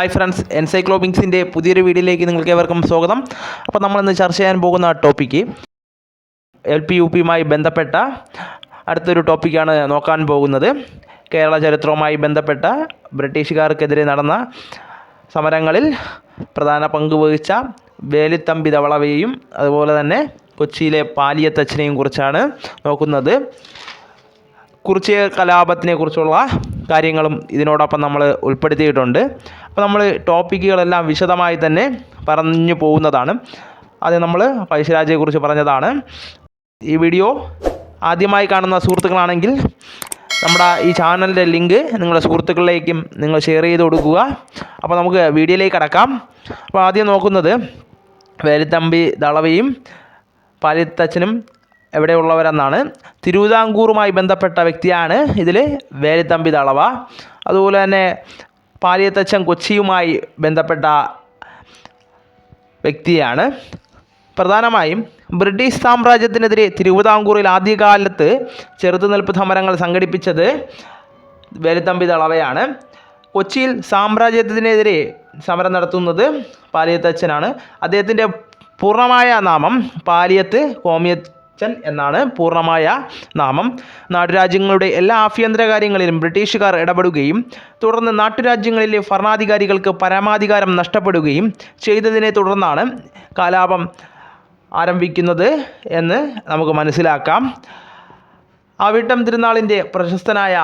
Hi friends, എൻസൈക്ലോപിങ്സിൻ്റെ പുതിയൊരു വീഡിയോയിലേക്ക് നിങ്ങൾക്ക് ഏവർക്കും സ്വാഗതം. അപ്പോൾ നമ്മളിന്ന് ചർച്ച ചെയ്യാൻ പോകുന്ന ടോപ്പിക്ക് LP-UPയുമായി ബന്ധപ്പെട്ട അടുത്തൊരു ടോപ്പിക്കാണ് നോക്കാൻ പോകുന്നത്. കേരള ചരിത്രവുമായി ബന്ധപ്പെട്ട ബ്രിട്ടീഷുകാർക്കെതിരെ നടന്ന സമരങ്ങളിൽ പ്രധാന പങ്ക് വഹിച്ച വേലുത്തമ്പി ദളവയെയും അതുപോലെ തന്നെ കൊച്ചിയിലെ പാലിയത്തച്ഛനെയും കുറിച്ചാണ് നോക്കുന്നത്. കുറിച്യ കലാപത്തിനെ കുറിച്ചുള്ള കാര്യങ്ങളും ഇതിനോടൊപ്പം നമ്മൾ ഉൾപ്പെടുത്തിയിട്ടുണ്ട്. അപ്പോൾ നമ്മൾ ടോപ്പിക്കുകളെല്ലാം വിശദമായി തന്നെ പറഞ്ഞു പോകുന്നതാണ്. ആദ്യം നമ്മൾ പഴശ്ശിരാജയെക്കുറിച്ച് പറഞ്ഞതാണ്. ഈ വീഡിയോ ആദ്യമായി കാണുന്ന സുഹൃത്തുക്കളാണെങ്കിൽ നമ്മുടെ ഈ ചാനലിൻ്റെ ലിങ്ക് നിങ്ങളുടെ സുഹൃത്തുക്കളിലേക്കും നിങ്ങൾ ഷെയർ ചെയ്ത് കൊടുക്കുക. അപ്പോൾ നമുക്ക് വീഡിയോയിലേക്ക് കടക്കാം. അപ്പോൾ ആദ്യം നോക്കുന്നത് വേലുത്തമ്പി ദളവയും പാലിയത്തച്ഛനും എവിടെയുള്ളവരെന്നാണ്. തിരുവിതാംകൂറുമായി ബന്ധപ്പെട്ട വ്യക്തിയാണ് ഇതിൽ വേലുത്തമ്പി ദളവ. അതുപോലെ തന്നെ പാലിയത്തച്ഛൻ കൊച്ചിയുമായി ബന്ധപ്പെട്ട വ്യക്തിയാണ്. പ്രധാനമായും ബ്രിട്ടീഷ് സാമ്രാജ്യത്തിനെതിരെ തിരുവിതാംകൂറിൽ ആദ്യകാലത്ത് ചെറുത്തുനിൽപ്പ് സമരങ്ങൾ സംഘടിപ്പിച്ചത് വേലുത്തമ്പി ദളവയാണ്. കൊച്ചിയിൽ സാമ്രാജ്യത്തിനെതിരെ സമരം നടത്തുന്നത് പാലിയത്തച്ഛനാണ്. അദ്ദേഹത്തിൻ്റെ പൂർണ്ണമായ നാമം പാലിയത്ത് കോമ്യച്ചൻ എന്നാണ് പൂർണ്ണമായ നാമം. നാട്ടുരാജ്യങ്ങളുടെ എല്ലാ ആഭ്യന്തര കാര്യങ്ങളിലും ബ്രിട്ടീഷുകാർ ഇടപെടുകയും തുടർന്ന് നാട്ടുരാജ്യങ്ങളിലെ ഭരണാധികാരികൾക്ക് പരമാധികാരം നഷ്ടപ്പെടുകയും ചെയ്തതിനെ തുടർന്നാണ് കലാപം ആരംഭിക്കുന്നത് എന്ന് നമുക്ക് മനസ്സിലാക്കാം. അവിട്ടം തിരുനാളിൻ്റെ പ്രശസ്തനായ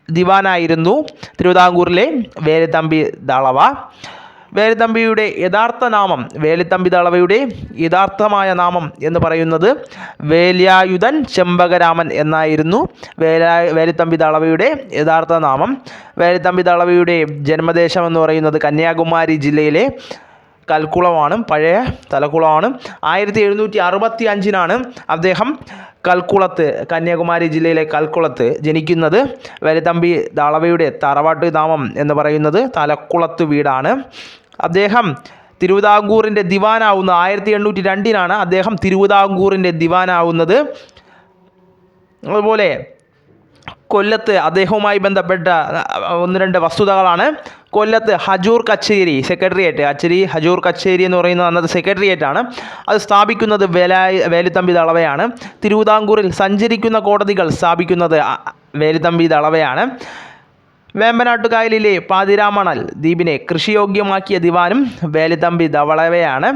ദിവാനായിരുന്നു തിരുവിതാംകൂറിലെ വേലുത്തമ്പി ദളവ. വേലുത്തമ്പിയുടെ യഥാർത്ഥ നാമം, വേലുത്തമ്പി ദളവയുടെ യഥാർത്ഥമായ നാമം എന്ന് പറയുന്നത് വേലായുധൻ ചെമ്പകരാമൻ എന്നായിരുന്നു വേലുത്തമ്പി ദളവയുടെ യഥാർത്ഥ നാമം. വേലുത്തമ്പി ദളവയുടെ ജന്മദേശം എന്ന് പറയുന്നത് കന്യാകുമാരി ജില്ലയിലെ കൽക്കുളമാണ്, പഴയ തലക്കുളമാണ്. 1765 അദ്ദേഹം കൽക്കുളത്ത്, കന്യാകുമാരി ജില്ലയിലെ കൽക്കുളത്ത് ജനിക്കുന്നത്. വേലുത്തമ്പി ദളവയുടെ തറവാട്ട് നാമം എന്ന് പറയുന്നത് തലക്കുളത്ത് വീടാണ്. അദ്ദേഹം തിരുവിതാംകൂറിൻ്റെ ദിവാനാവുന്ന 1802 അദ്ദേഹം തിരുവിതാംകൂറിൻ്റെ ദിവാനാവുന്നത്. അതുപോലെ കൊല്ലത്ത് അദ്ദേഹവുമായി ബന്ധപ്പെട്ട ഒന്ന് രണ്ട് വസ്തുതകളാണ്. കൊല്ലത്ത് ഹജൂർ കച്ചേരി സെക്രട്ടേറിയറ്റ്, ഹജൂർ കച്ചേരി എന്ന് പറയുന്നത് അന്നത്തെ സെക്രട്ടേറിയറ്റ് ആണ്. അത് സ്ഥാപിക്കുന്നത് വേലുത്തമ്പി ദളവയാണ്. തിരുവിതാംകൂറിൽ സഞ്ചരിക്കുന്ന കോടതികൾ സ്ഥാപിക്കുന്നത് വേലുത്തമ്പി ദളവയാണ്. വേമ്പനാട്ടുകായലിലെ പാതിരാമണൽ ദ്വീപിനെ കൃഷിയോഗ്യമാക്കിയ ദിവാനും വേലുത്തമ്പി ദളവയാണ്.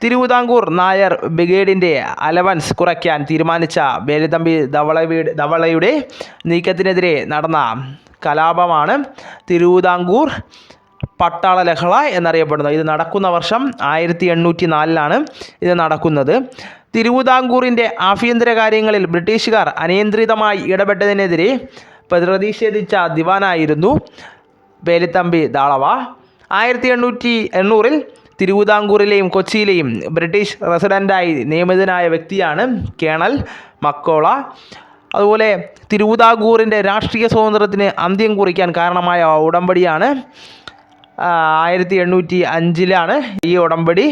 തിരുവിതാംകൂർ നായർ ബ്രിഗേഡിൻ്റെ അലവൻസ് കുറയ്ക്കാൻ തീരുമാനിച്ച വേലുത്തമ്പി ദളവയുടെ നീക്കത്തിനെതിരെ നടന്ന കലാപമാണ് തിരുവിതാംകൂർ പട്ടാള ലഹള എന്നറിയപ്പെടുന്നത്. ഇത് നടക്കുന്ന വർഷം 1804 ഇത് നടക്കുന്നത്. തിരുവിതാംകൂറിൻ്റെ ആഭ്യന്തര കാര്യങ്ങളിൽ ബ്രിട്ടീഷുകാർ അനിയന്ത്രിതമായി ഇടപെട്ടതിനെതിരെ പ്രതിഷേധിച്ച ദിവാനായിരുന്നു വേലുത്തമ്പി ദളവ. 1880 തിരുവിതാംകൂറിലെയും കൊച്ചിയിലെയും ബ്രിട്ടീഷ് റെസിഡൻ്റായി നിയമിതനായ വ്യക്തിയാണ് കേണൽ മക്കോള. അതുപോലെ തിരുവിതാംകൂറിൻ്റെ രാഷ്ട്രീയ സ്വാതന്ത്ര്യത്തിന് അന്ത്യം കുറിക്കാൻ കാരണമായ ഉടമ്പടിയാണ് 1805 ഈ ഉടമ്പടി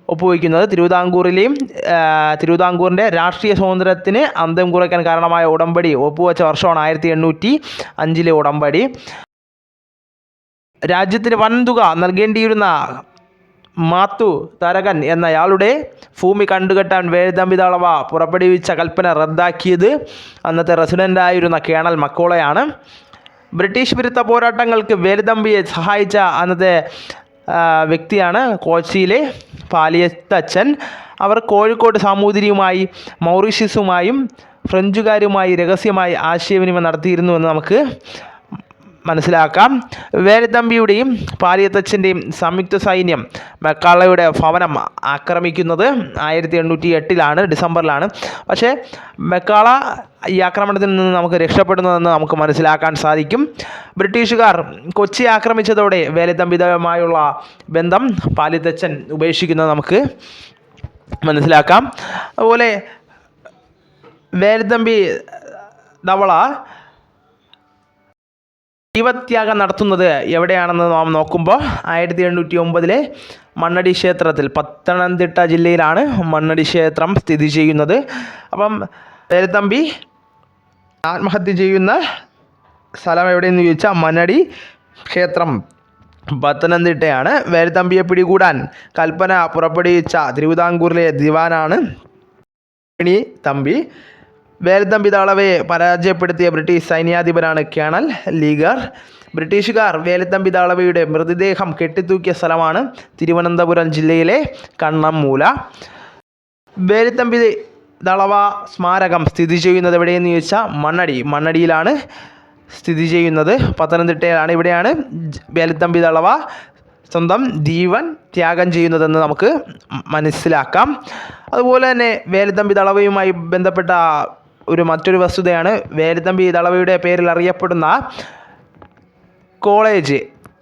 ഒപ്പുവയ്ക്കുന്നത്. തിരുവിതാംകൂറിൻ്റെ രാഷ്ട്രീയ സ്വാതന്ത്ര്യത്തിന് അന്ത്യം കുറിക്കാൻ കാരണമായ ഉടമ്പടി ഒപ്പുവെച്ച വർഷമാണ് 1805 ഉടമ്പടി. രാജ്യത്തിന് വൻതുക നൽകേണ്ടിയിരുന്ന മാത്തു തരകൻ എന്നയാളുടെ ഭൂമി കണ്ടുകെട്ടാൻ വേലുത്തമ്പി ദളവ പുറപ്പെടുവിച്ച കൽപ്പന റദ്ദാക്കിയത് അന്നത്തെ റെസിഡൻ്റായിരുന്ന കേണൽ മക്കോളയാണ്. ബ്രിട്ടീഷ് വിരുദ്ധ പോരാട്ടങ്ങൾക്ക് വേലുത്തമ്പിയെ സഹായിച്ച അന്നത്തെ വ്യക്തിയാണ് കൊച്ചിയിലെ പാലിയത്തച്ഛൻ. അവർ കോഴിക്കോട് സാമൂതിരിയുമായി മൗറീഷ്യസുമായും ഫ്രഞ്ചുകാരുമായി രഹസ്യമായി ആശയവിനിമയം നടത്തിയിരുന്നുവെന്ന് നമുക്ക് മനസ്സിലാക്കാം. വേലുത്തമ്പിയുടെയും പാലിയത്തച്ഛൻ്റെയും സംയുക്ത സൈന്യം മെക്കാളയുടെ ഭവനം ആക്രമിക്കുന്നത് 1808 ഡിസംബറിലാണ്. പക്ഷേ മെക്കാള ഈ ആക്രമണത്തിൽ നിന്ന് നമുക്ക് രക്ഷപ്പെടുന്നതെന്ന് നമുക്ക് മനസ്സിലാക്കാൻ സാധിക്കും. ബ്രിട്ടീഷുകാർ കൊച്ചി ആക്രമിച്ചതോടെ വേലുത്തമ്പിയുമായുള്ള ബന്ധം പാലിയത്തച്ഛൻ ഉപേക്ഷിക്കുന്നത് നമുക്ക് മനസ്സിലാക്കാം. അതുപോലെ വേലുത്തമ്പി ദളവ ജീവത്യാഗം നടത്തുന്നത് എവിടെയാണെന്ന് നാം നോക്കുമ്പോൾ 1809 മണ്ണടി ക്ഷേത്രത്തിൽ, പത്തനംതിട്ട ജില്ലയിലാണ് മണ്ണടി ക്ഷേത്രം സ്ഥിതി ചെയ്യുന്നത്. അപ്പം വേലുത്തമ്പി ആത്മഹത്യ ചെയ്യുന്ന സ്ഥലം എവിടെയെന്ന് ചോദിച്ചാൽ മണ്ണടി ക്ഷേത്രം പത്തനംതിട്ടയാണ്. വേലുത്തമ്പിയെ പിടികൂടാൻ കൽപ്പന പുറപ്പെടുവിച്ച തിരുവിതാംകൂറിലെ ദിവാനാണ് വേണി തമ്പി. വേലുത്തമ്പി ദളവയെ പരാജയപ്പെടുത്തിയ ബ്രിട്ടീഷ് സൈന്യാധിപനാണ് കേണൽ ലീഗർ. ബ്രിട്ടീഷുകാർ വേലുത്തമ്പി ദളവയുടെ മൃതദേഹം കെട്ടിത്തൂക്കിയ സ്ഥലമാണ് തിരുവനന്തപുരം ജില്ലയിലെ കണ്ണമ്മൂല. വേലുത്തമ്പി ദളവ സ്മാരകം സ്ഥിതി ചെയ്യുന്നത് എവിടെയെന്ന് ചോദിച്ചാൽ മണ്ണടിയിലാണ് സ്ഥിതി ചെയ്യുന്നത്. പത്തനംതിട്ടയിലാണ്. ഇവിടെയാണ് വേലുത്തമ്പി ദളവ സ്വന്തം ജീവൻ ത്യാഗം ചെയ്യുന്നതെന്ന് നമുക്ക് മനസ്സിലാക്കാം. അതുപോലെ തന്നെ വേലുത്തമ്പി ദളവയുമായി ബന്ധപ്പെട്ട മറ്റൊരു വസ്തുതയാണ് വേലുത്തമ്പി ദളവയുടെ പേരിൽ അറിയപ്പെടുന്ന കോളേജ്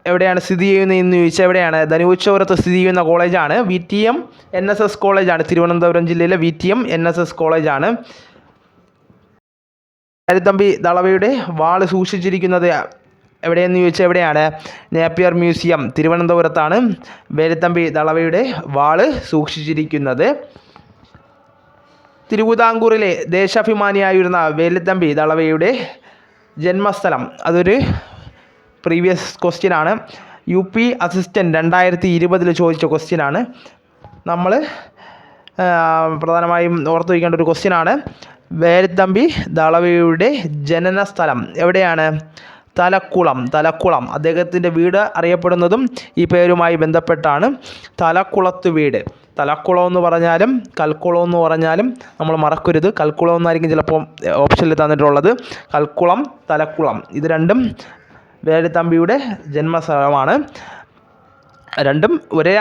എവിടെയാണ് സ്ഥിതി ചെയ്യുന്നതെന്ന് ചോദിച്ചാൽ എവിടെയാണ്? ധനുച്ചോരത്ത് സ്ഥിതി ചെയ്യുന്ന കോളേജാണ് VTM NSS കോളേജാണ്. തിരുവനന്തപുരം ജില്ലയിലെ VTM NSS കോളേജാണ്. വേലുത്തമ്പി ദളവയുടെ വാള് സൂക്ഷിച്ചിരിക്കുന്നത് എവിടെയെന്ന് ചോദിച്ചാൽ എവിടെയാണ്? നേപ്പിയർ മ്യൂസിയം തിരുവനന്തപുരത്താണ് വേലുത്തമ്പി ദളവയുടെ വാള് സൂക്ഷിച്ചിരിക്കുന്നത്. തിരുവിതാംകൂറിലെ ദേശാഭിമാനിയായിരുന്ന വേലുത്തമ്പി ദളവയുടെ ജന്മസ്ഥലം അതൊരു പ്രീവിയസ് ക്വസ്റ്റ്യനാണ്. UP അസിസ്റ്റൻറ്റ് 2020 ചോദിച്ച ക്വസ്റ്റ്യനാണ്. നമ്മൾ പ്രധാനമായും ഓർത്തു വയ്ക്കേണ്ട ഒരു ക്വസ്റ്റ്യനാണ്. വേലുത്തമ്പി ദളവയുടെ ജനന സ്ഥലം എവിടെയാണ്? തലക്കുളം. അദ്ദേഹത്തിൻ്റെ വീട് അറിയപ്പെടുന്നതും ഈ പേരുമായി ബന്ധപ്പെട്ടാണ്. തലക്കുളത്ത് വീട്. തലക്കുളം എന്ന് പറഞ്ഞാലും കൽക്കുളം എന്ന് പറഞ്ഞാലും നമ്മൾ മറക്കരുത്. കൽക്കുളം എന്നായിരിക്കും ചിലപ്പോൾ ഓപ്ഷനിൽ തന്നിട്ടുള്ളത്. കൽക്കുളം, തലക്കുളം ഇത് രണ്ടും വേലുത്തമ്പിയുടെ ജന്മസ്ഥലമാണ്. രണ്ടും ഒരേ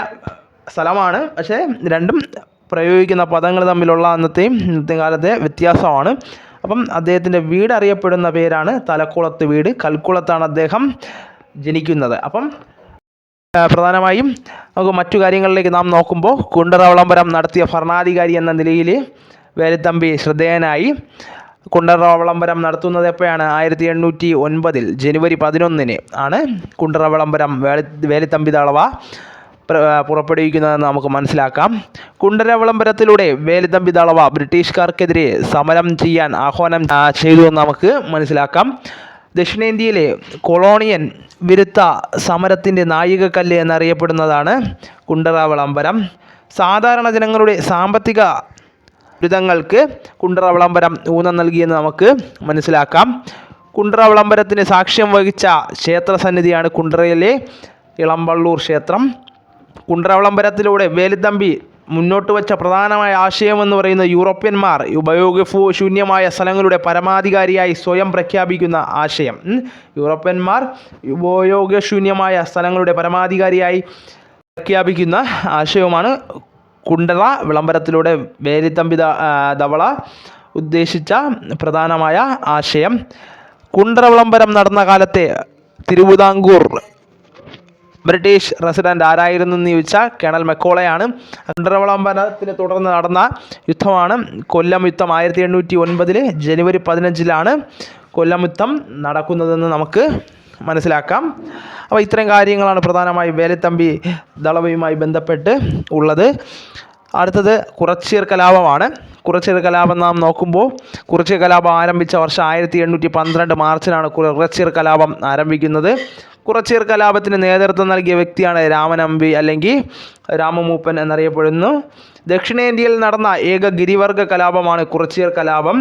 സ്ഥലമാണ്, പക്ഷേ രണ്ടും പ്രയോഗിക്കുന്ന പദങ്ങൾ തമ്മിലുള്ള ഇന്നത്തെ കാലത്തെ വ്യത്യാസമാണ്. അപ്പം അദ്ദേഹത്തിൻ്റെ വീട് അറിയപ്പെടുന്ന പേരാണ് തലക്കുളത്ത് വീട്. കൽക്കുളത്താണ് അദ്ദേഹം ജനിക്കുന്നത്. അപ്പം പ്രധാനമായും നമുക്ക് മറ്റു കാര്യങ്ങളിലേക്ക് നാം നോക്കുമ്പോൾ കുണ്ടറ വിളംബരം നടത്തിയ ഭരണാധികാരി എന്ന നിലയിൽ വേലുത്തമ്പി ശ്രദ്ധേയനായി. കുണ്ടറ വിളംബരം നടത്തുന്നത് എപ്പോഴാണ്? 1809 ജനുവരി 11 ആണ് കുണ്ടറ വിളംബരം വേലുത്തമ്പി ദളവ പുറപ്പെടുവിക്കുന്നതെന്ന് നമുക്ക് മനസ്സിലാക്കാം. കുണ്ടറ വിളംബരത്തിലൂടെ വേലുത്തമ്പി ദളവ ബ്രിട്ടീഷുകാർക്കെതിരെ സമരം ചെയ്യാൻ ആഹ്വാനം ചെയ്തു എന്ന് നമുക്ക് മനസ്സിലാക്കാം. ദക്ഷിണേന്ത്യയിലെ കൊളോണിയൻ വിരുദ്ധ സമരത്തിൻ്റെ നാഴികക്കല്ല് എന്നറിയപ്പെടുന്നതാണ് കുണ്ടറ വിളംബരം. സാധാരണ ജനങ്ങളുടെ സാമ്പത്തിക ദുരിതങ്ങൾക്ക് കുണ്ടറ വിളംബരം ഊന്നൽ നൽകിയെന്ന് നമുക്ക് മനസ്സിലാക്കാം. കുണ്ടറ വിളംബരത്തിന് സാക്ഷ്യം വഹിച്ച ക്ഷേത്രസന്നിധിയാണ് കുണ്ടറയിലെ ഇളമ്പള്ളൂർ ക്ഷേത്രം. കുണ്ടറ വിളംബരത്തിലൂടെ വേലുത്തമ്പി മുന്നോട്ട് വച്ച പ്രധാനമായ ആശയമെന്ന് പറയുന്നത് യൂറോപ്യന്മാർ ഉപയോഗശൂന്യമായ സ്ഥലങ്ങളുടെ പരമാധികാരിയായി സ്വയം പ്രഖ്യാപിക്കുന്ന ആശയം. യൂറോപ്യന്മാർ ഉപയോഗശൂന്യമായ സ്ഥലങ്ങളുടെ പരമാധികാരിയായി പ്രഖ്യാപിക്കുന്ന ആശയവുമാണ് കുണ്ടറ വിളംബരത്തിലൂടെ വേലുത്തമ്പി ദളവ ഉദ്ദേശിച്ച പ്രധാനമായ ആശയം. കുണ്ടറ വിളംബരം നടന്ന കാലത്തെ തിരുവിതാംകൂർ ബ്രിട്ടീഷ് റെസിഡൻ്റ് ആരായിരുന്നു എന്ന് ചോദിച്ചാൽ കേണൽ മെക്കോളയാണ്. കുണ്ടറ വിളംബരത്തിനെ തുടർന്ന് നടന്ന യുദ്ധമാണ് കൊല്ലം യുദ്ധം. 1809 ജനുവരി 15 കൊല്ലം യുദ്ധം നടക്കുന്നതെന്ന് നമുക്ക് മനസ്സിലാക്കാം. അപ്പോൾ ഇത്തരം കാര്യങ്ങളാണ് പ്രധാനമായും വേലുത്തമ്പി ദളവയുമായി ബന്ധപ്പെട്ട് ഉള്ളത്. അടുത്തത് കുറച്ചിയർ കലാപമാണ്. കുറച്ചിയർ കലാപം നാം നോക്കുമ്പോൾ കുറച്ചിയർ കലാപം ആരംഭിച്ച വർഷം 1812 മാർച്ചിനാണ് കുറച്ചിയർ കലാപം ആരംഭിക്കുന്നത്. കുറച്ചിയർ കലാപത്തിന് നേതൃത്വം നൽകിയ വ്യക്തിയാണ് രാമനമ്പി അല്ലെങ്കിൽ രാമമൂപ്പൻ എന്നറിയപ്പെടുന്നു. ദക്ഷിണേന്ത്യയിൽ നടന്ന ഏക ഗിരിവർഗ കലാപമാണ് കുറച്ചിയർ കലാപം.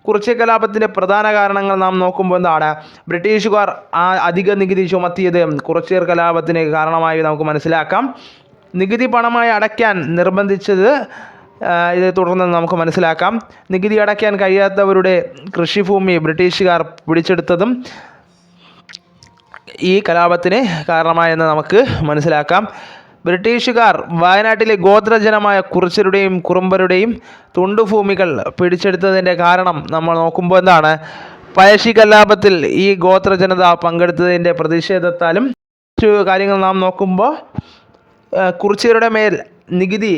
കുറച്ചിയർ കലാപത്തിൻ്റെ പ്രധാന കാരണങ്ങൾ നാം നോക്കുമ്പോൾ എന്താണ്? ബ്രിട്ടീഷുകാർ അധിക നികുതി ചുമത്തിയത് കുറച്ചിയർ കലാപത്തിന് കാരണമായി നമുക്ക് മനസ്സിലാക്കാം. നികുതി പണമായി അടയ്ക്കാൻ നിർബന്ധിച്ചത് ഇതേ തുടർന്ന് നമുക്ക് മനസ്സിലാക്കാം. നികുതി അടയ്ക്കാൻ കഴിയാത്തവരുടെ കൃഷിഭൂമി ബ്രിട്ടീഷുകാർ പിടിച്ചെടുത്തതും ഈ കലാപത്തിന് കാരണമായെന്ന് നമുക്ക് മനസ്സിലാക്കാം. ബ്രിട്ടീഷുകാർ വയനാട്ടിലെ ഗോത്രജനമായ കുറിച്യരുടെയും കുറുമ്പരുടെയും തുണ്ടുഭൂമികൾ പിടിച്ചെടുത്തതിൻ്റെ കാരണം നമ്മൾ നോക്കുമ്പോൾ എന്താണ്? പഴശ്ശി കലാപത്തിൽ ഈ ഗോത്രജനത പങ്കെടുത്തതിൻ്റെ പ്രതിഷേധത്താലും മറ്റു കാര്യങ്ങൾ നാം നോക്കുമ്പോൾ കുറിച്യരുടെ മേൽ നികുതി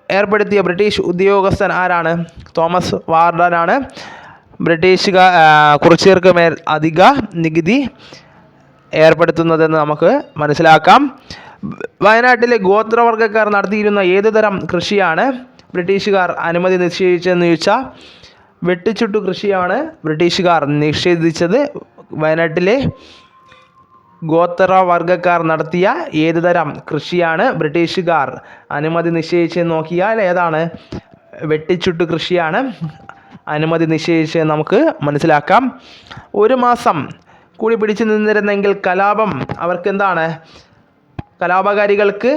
ഏർപ്പെടുത്തിയ ബ്രിട്ടീഷ് ഉദ്യോഗസ്ഥൻ ആരാണ്? തോമസ് വാർഡനാണ് കുറിച്യർക്ക് മേൽ അധിക നികുതി ഏർപ്പെടുത്തുന്നതെന്ന് നമുക്ക് മനസ്സിലാക്കാം. വയനാട്ടിലെ ഗോത്രവർഗ്ഗക്കാർ നടത്തിയിരുന്ന ഏതുതരം കൃഷിയാണ് ബ്രിട്ടീഷുകാർ അനുമതി നിഷേധിച്ചതെന്ന് ചോദിച്ചാൽ വെട്ടിച്ചുട്ടു കൃഷിയാണ് ബ്രിട്ടീഷുകാർ നിഷേധിച്ചത്. വയനാട്ടിലെ ഗോത്രവർഗ്ഗക്കാർ നടത്തിയ ഏത് തരം കൃഷിയാണ് ബ്രിട്ടീഷുകാർ അനുമതി നിഷേധിച്ചെന്ന് നോക്കിയാൽ ഏതാണ്? വെട്ടിച്ചുട്ട് കൃഷിയാണ് അനുമതി നിഷേധിച്ചത് നമുക്ക് മനസ്സിലാക്കാം. 1 മാസം കൂടി പിടിച്ചു നിന്നിരുന്നെങ്കിൽ കലാപം അവർക്ക് എന്താണ്? കലാപകാരികൾക്ക്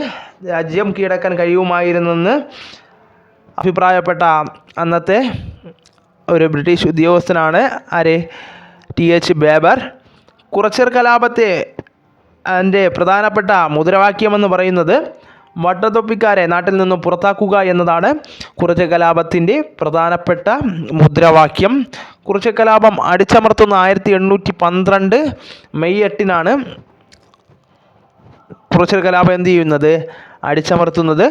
രാജ്യം കീഴടക്കാൻ കഴിയുമായിരുന്നെന്ന് അഭിപ്രായപ്പെട്ട അന്നത്തെ ഒരു ബ്രിട്ടീഷ് ഉദ്യോഗസ്ഥനാണ് ആര്? TH ബേബർ. കുറച്ചർ കലാപത്തെ അതിൻ്റെ പ്രധാനപ്പെട്ട മുദ്രാവാക്യമെന്ന് പറയുന്നത് വട്ടത്തൊപ്പിക്കാരെ നാട്ടിൽ നിന്നും പുറത്താക്കുക എന്നതാണ് കുറച്ചർ കലാപത്തിൻ്റെ പ്രധാനപ്പെട്ട മുദ്രാവാക്യം. കുറച്ചർ കലാപം അടിച്ചമർത്തുന്ന 1812 മെയ് 8-നാണ് കുറച്ചർ കലാപം എന്ത് ചെയ്യുന്നത്? അടിച്ചമർത്തുന്നത്.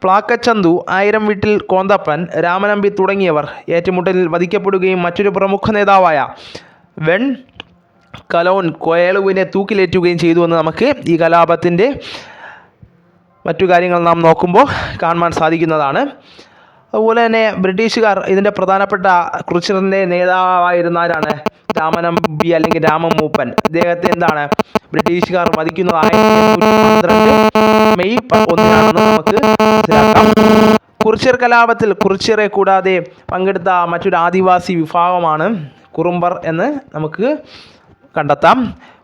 പ്ലാക്കച്ചന്തു, ആയിരം വീട്ടിൽ കോന്തപ്പൻ, രാമനമ്പി തുടങ്ങിയവർ ഏറ്റുമുട്ടലിൽ വധിക്കപ്പെടുകയും മറ്റൊരു പ്രമുഖ നേതാവായ വെൺ കലോൺ കൊയലുവിനെ തൂക്കിലേറ്റുകയും ചെയ്തുവെന്ന് നമുക്ക് ഈ കലാപത്തിൻ്റെ മറ്റു കാര്യങ്ങൾ നാം നോക്കുമ്പോൾ കാണുവാൻ സാധിക്കുന്നതാണ്. അതുപോലെ തന്നെ ബ്രിട്ടീഷുകാർ ഇതിൻ്റെ പ്രധാനപ്പെട്ട ക്രൂച്ചറിൻ്റെ നേതാവായിരുന്ന ആരാണ്? രാമനമ്പി അല്ലെങ്കിൽ രാമമൂപ്പൻ. ഇദ്ദേഹത്തെ എന്താണ് ബ്രിട്ടീഷുകാർ വധിക്കുന്നത് 1812 മെയ് 1-നാണെന്ന് നമുക്ക് മനസ്സിലാക്കാം. കുറിച്യർ കലാപത്തിൽ കുറിച്യറെ കൂടാതെ പങ്കെടുത്ത മറ്റൊരു ആദിവാസി വിഭാഗമാണ് കുറുമ്പർ എന്ന് നമുക്ക് കണ്ടെത്താം.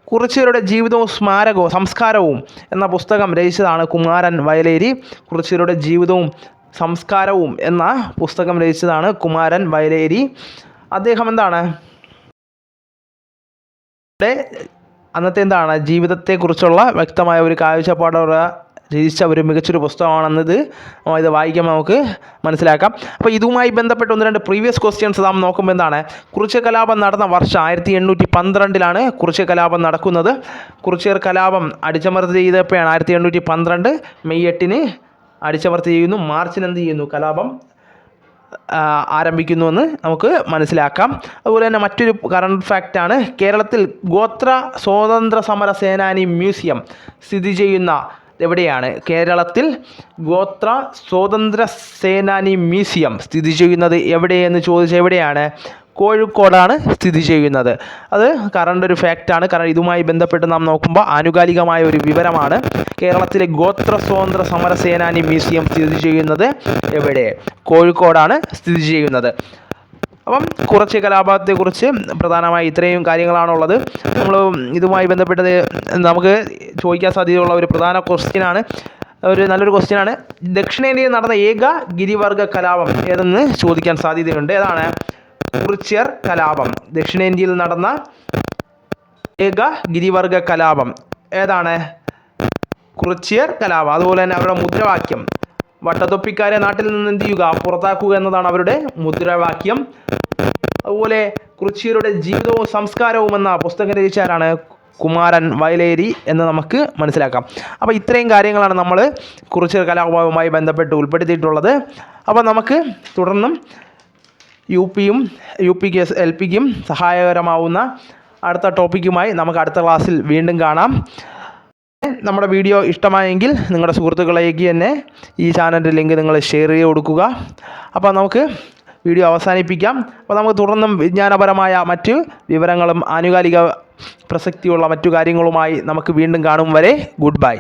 കുറിച്യരുടെ ജീവിതവും സംസ്കാരവും എന്ന പുസ്തകം രചിച്ചതാണ് കുമാരൻ വയലേരി. കുറിച്യരുടെ ജീവിതവും സംസ്കാരവും എന്ന പുസ്തകം രചിച്ചതാണ് കുമാരൻ വയലേരി. അദ്ദേഹം എന്താണ് അന്നത്തെ എന്താണ് ജീവിതത്തെക്കുറിച്ചുള്ള വ്യക്തമായ ഒരു കാഴ്ചപ്പാടോടെ രചിച്ച ഒരു മികച്ചൊരു പുസ്തകമാണെന്നത് ഇത് വായിക്കുമ്പോൾ നമുക്ക് മനസ്സിലാക്കാം. അപ്പോൾ ഇതുമായി ബന്ധപ്പെട്ട് 1-2 പ്രീവിയസ് ക്വസ്റ്റ്യൻസ് നാം നോക്കുമ്പോൾ എന്താണ്? കുറിച്യർ കലാപം നടന്ന വർഷം 1812-ലാണ് കുറിച്യർ കലാപം നടക്കുന്നത്. കുറിച്യർ കലാപം അടിച്ചമർത്തി ചെയ്തപ്പോഴാണ് 1812 മെയ് 8-ന് അടിച്ചമർത്തി ചെയ്യുന്നു. മാർച്ചിന് എന്ത് ചെയ്യുന്നു? കലാപം ആരംഭിക്കുന്നുവെന്ന് നമുക്ക് മനസ്സിലാക്കാം. അതുപോലെ തന്നെ മറ്റൊരു കറണ്ട് ഫാക്റ്റാണ് കേരളത്തിൽ ഗോത്ര സ്വാതന്ത്ര്യ സമര സേനാനി മ്യൂസിയം സ്ഥിതി ചെയ്യുന്ന എവിടെയാണ്? കേരളത്തിൽ ഗോത്ര സ്വാതന്ത്ര്യ സേനാനി മ്യൂസിയം സ്ഥിതി ചെയ്യുന്നത് എവിടെയെന്ന് ചോദിച്ചാൽ എവിടെയാണ്? കോഴിക്കോടാണ് സ്ഥിതി ചെയ്യുന്നത്. അത് കറണ്ട് ഒരു ഫാക്റ്റാണ്. കാരണം ഇതുമായി ബന്ധപ്പെട്ട് നാം നോക്കുമ്പോൾ ആനുകാലികമായ ഒരു വിവരമാണ്. കേരളത്തിലെ ഗോത്ര സ്വാതന്ത്ര്യ സമര സേനാനി മ്യൂസിയം സ്ഥിതി ചെയ്യുന്നത് എവിടെ? കോഴിക്കോടാണ് സ്ഥിതി ചെയ്യുന്നത്. അപ്പം കുറച്ച് കലാപത്തെക്കുറിച്ച് പ്രധാനമായി ഇത്രയും കാര്യങ്ങളാണുള്ളത്. നമ്മൾ ഇതുമായി ബന്ധപ്പെട്ടത് നമുക്ക് ചോദിക്കാൻ സാധ്യതയുള്ള ഒരു പ്രധാന ക്വസ്റ്റ്യനാണ്, നല്ലൊരു ക്വസ്റ്റ്യനാണ്. ദക്ഷിണേന്ത്യയിൽ നടന്ന ഏക ഗിരിവർഗ കലാപം ഏതെന്ന് ചോദിക്കാൻ സാധ്യതയുണ്ട്. ഏതാണ്? കുറിച്യർ കലാപം. ദക്ഷിണേന്ത്യയിൽ നടന്ന ഏക ഗിരിവർഗ കലാപം ഏതാണ്? കുറിച്യർ കലാപം. അതുപോലെ തന്നെ അവരുടെ മുദ്രാവാക്യം വട്ടത്തൊപ്പിക്കാരെ നാട്ടിൽ നിന്ന് എന്ത് ചെയ്യുക? പുറത്താക്കുക എന്നതാണ് അവരുടെ മുദ്രാവാക്യം. അതുപോലെ കുറിച്യരുടെ ജീവിതവും സംസ്കാരവും എന്ന പുസ്തകം രചിച്ചാരാണ്? കുമാരൻ വയലേരി എന്ന് നമുക്ക് മനസ്സിലാക്കാം. അപ്പോൾ ഇത്രയും കാര്യങ്ങളാണ് നമ്മൾ കുറിച്യർ കലാപവുമായി ബന്ധപ്പെട്ട് ഉൾപ്പെടുത്തിയിട്ടുള്ളത്. അപ്പോൾ നമുക്ക് തുടർന്നും യുപിക്ക് LPക്കും സഹായകരമാവുന്ന അടുത്ത ടോപ്പിക്കുമായി നമുക്ക് അടുത്ത ക്ലാസ്സിൽ വീണ്ടും കാണാം. നമ്മുടെ വീഡിയോ ഇഷ്ടമായെങ്കിൽ നിങ്ങളുടെ സുഹൃത്തുക്കളിലേക്ക് തന്നെ ഈ ചാനലിൻ്റെ ലിങ്ക് നിങ്ങൾ ഷെയർ ചെയ്ത് കൊടുക്കുക. അപ്പോൾ നമുക്ക് വീഡിയോ അവസാനിപ്പിക്കാം. അപ്പോൾ നമുക്ക് തുടർന്നും വിജ്ഞാനപരമായ മറ്റ് വിവരങ്ങളും ആനുകാലിക പ്രസക്തിയുള്ള മറ്റു കാര്യങ്ങളുമായി നമുക്ക് വീണ്ടും കാണും വരെ ഗുഡ് ബൈ.